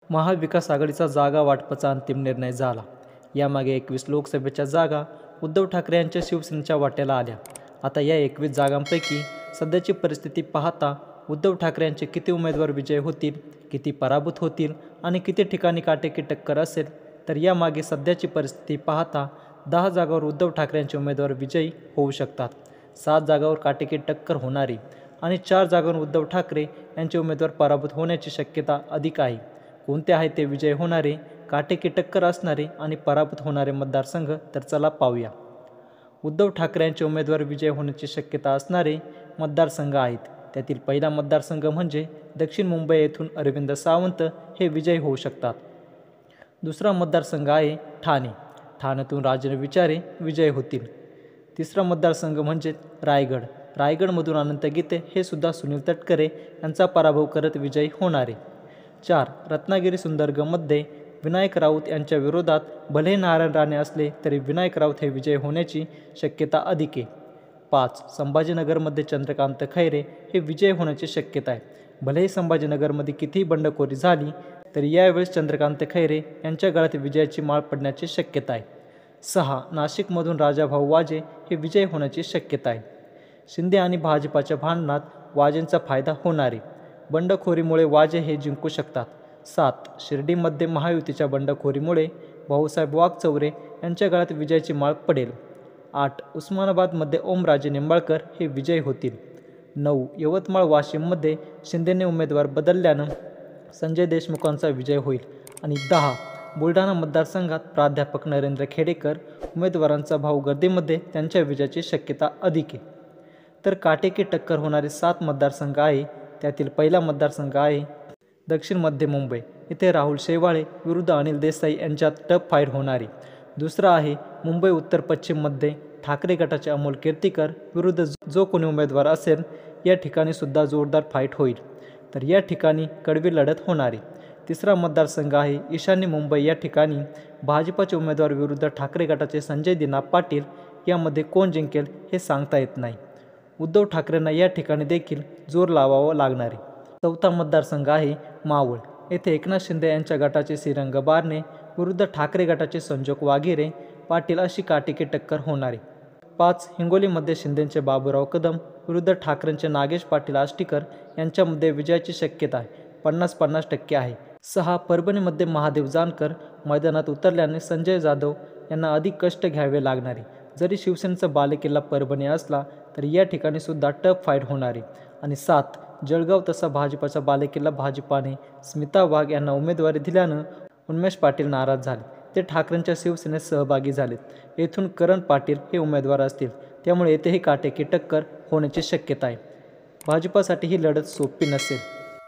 महाविकास आघाडीचा जागा वाटपाचा अंतिम निर्णय झाला। यामागे 21 लोकसभेच्या जागा उद्धव ठाकरे यांच्या शिवसेनेच्या वाट्याला आल्या। आता या 21 जागांपैकी सध्याची परिस्थिती पाहता उद्धव ठाकरे यांचे किती उमेदवार विजयी होतील, किती पराभूत होतील आणि किती ठिकाणी काटेकी टक्कर असेल, तर यामागे सध्याची परिस्थिती पाहता 10 जागांवर उद्धव ठाकरे यांचे उमेदवार विजयी होऊ शकतात, 7 जागांवर काटेकी टक्कर होणारी आणि 4 जागांवर उद्धव ठाकरे यांचे उमेदवार पराभूत होण्याची शक्यता अधिक आहे। कोणते आहे ते विजयी होणारे, काटेकी टक्कर असणारे आणि पराभूत होणारे मतदारसंघ, तर चला पाहूया। उद्धव ठाकरे यांचे उमेदवार विजयी होण्याची शक्यता असणारे मतदारसंघ आहेत। त्यातील पहिला मतदारसंघ म्हणजे दक्षिण मुंबई येथून अरविंद सावंत हे विजयी होऊ शकतात। दुसरा मतदारसंघ आहे ठाणे, ठाण्यातून राजेंद्र विचारे विजयी होतील। तिसरा मतदारसंघ म्हणजे रायगड, रायगडमधून अनंत गीते हे सुद्धा सुनील तटकरे यांचा पराभव करत विजयी होणारे। 4 रत्नागिरी सिंधुदुर्गमध्ये विनायक राऊत यांच्या विरोधात भले नारायण राणे असले तरी विनायक राऊत हे विजयी होण्याची शक्यता अधिक आहे। 5 संभाजीनगरमध्ये चंद्रकांत खैरे हे विजयी होण्याची शक्यता आहे। भलेही संभाजीनगरमध्ये कितीही बंडखोरी झाली तरी यावेळेस चंद्रकांत खैरे यांच्या गळ्यात विजयाची माळ पडण्याची शक्यता आहे। 6 नाशिकमधून राजाभाऊ वाजे हे विजयी होण्याची शक्यता आहे। शिंदे आणि भाजपाच्या भांडणात वाजेंचा फायदा होणार आहे, बंडखोरीमुळे वाजे हे जिंकू शकतात। 7 शिर्डीमध्ये महायुतीच्या बंडखोरीमुळे भाऊसाहेब वागचौरे यांच्या गळ्यात विजयाची माळ पडेल। 8 उस्मानाबादमध्ये ओमराजे निंबाळकर हे विजयी होतील। 9 यवतमाळ वाशिममध्ये शिंदेने उमेदवार बदलल्यानं संजय देशमुखांचा विजय होईल आणि 10 बुलढाणा मतदारसंघात प्राध्यापक नरेंद्र खेडेकर उमेदवारांचा भाऊ गर्दीमध्ये त्यांच्या विजयाची शक्यता अधिक आहे। तर काटेकी टक्कर होणारे 7 मतदारसंघ आहे। त्यातील पहिला मतदारसंघ आहे दक्षिण मध्य मुंबई, इथे राहुल शेवाळे विरुद्ध अनिल देसाई यांच्यात टफ फाईट होणारी। दुसरा आहे मुंबई उत्तर पश्चिममध्ये ठाकरे गटाचे अमोल कीर्तीकर विरुद्ध जो कोणी उमेदवार असेल, या ठिकाणी सुद्धा जोरदार फाईट होईल, तर या ठिकाणी कडवी लढत होणारी। तिसरा मतदारसंघ आहे ईशान्य मुंबई, या ठिकाणी भाजपाचे उमेदवार विरुद्ध ठाकरे गटाचे संजय दिना पाटील, यामध्ये कोण जिंकेल हे सांगता येत नाही। उद्धव ठाकरेंना या ठिकाणी देखील जोर लावावं लागणार आहे। चौथा मतदारसंघ आहे मावळ, येथे एकनाथ शिंदे यांच्या गटाचे श्रीरंग बारणे विरुद्ध ठाकरे गटाचे संजोग वाघेरे पाटील अशी काटेकी टक्कर होणार आहे। 5 हिंगोलीमध्ये शिंदेचे बाबूराव कदम विरुद्ध ठाकरेंचे नागेश पाटील आष्टीकर यांच्यामध्ये विजयाची शक्यता आहे, 50-50% आहे। 6 परभणीमध्ये महादेव जानकर मैदानात उतरल्याने संजय जाधव यांना अधिक कष्ट घ्यावे लागणार आहे। जरी शिवसेनेचा बालेकिल्ला परभणी असला तरी या ठिकाणी सुद्धा टफ फाईट होणार आहे। आणि 7 जळगाव, तसा भाजपाचा बालेकिल्ला भाजपाने स्मिता वाघ यांना उमेदवारी दिल्यानं उन्मेष पाटील नाराज झाले, ते ठाकरेंच्या शिवसेनेत सहभागी झालेत। येथून करण पाटील हे उमेदवार असतील, त्यामुळे येथेही काटेकी टक्कर होण्याची शक्यता आहे। भाजपासाठी ही लढत सोपी नसेल।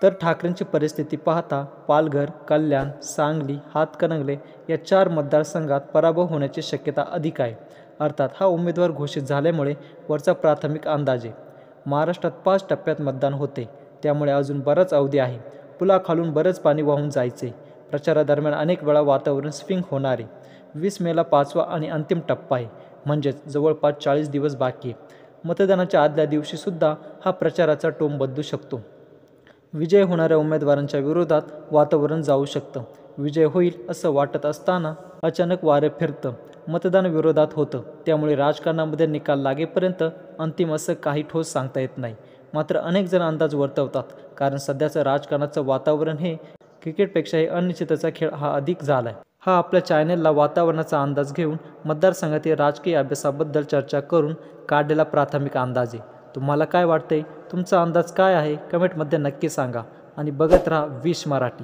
तर ठाकरेंची परिस्थिती पाहता पालघर, कल्याण, सांगली, हातकणंगले या 4 मतदारसंघात पराभव होण्याची शक्यता अधिक आहे। अर्थात हा उमेदवार घोषित झाल्यामुळे वरचा प्राथमिक अंदाज आहे। महाराष्ट्रात 5 टप्प्यात मतदान होते, त्यामुळे अजून बराच अवधी आहे। पुलाखालून बरंच पाणी वाहून जायचे। प्रचारादरम्यान अनेक वेळा वातावरण स्विंग होणार आहे। 20 मेला 5वा आणि अंतिम टप्पा आहे, म्हणजेच जवळपास 40 दिवस बाकी आहे। मतदानाच्या आदल्या दिवशी सुद्धा हा प्रचाराचा टोन बदलू शकतो। विजय होणाऱ्या उमेदवारांच्या विरोधात वातावरण जाऊ शकतं। विजय होईल असं वाटत असताना अचानक वारे फिरतं, मतदान विरोधात होतं, त्यामुळे राजकारणामध्ये निकाल लागेपर्यंत अंतिम असं काही ठोस सांगता येत नाही। मात्र अनेक जण अंदाज वर्तवतात, कारण सध्याचं राजकारणाचं वातावरण हे क्रिकेटपेक्षाही अनिश्चिततेचा खेळ हा अधिक झाला आहे। हा आपल्या चॅनेलला वातावरणाचा अंदाज घेऊन मतदारसंघातील राजकीय अभ्यासाबद्दल चर्चा करून काढलेला प्राथमिक अंदाज आहे। तुम्हाला काय वाटतंय? तुमचा अंदाज काय आहे? कमेंटमध्ये नक्की सांगा आणि बघत राहा 20 मराठी।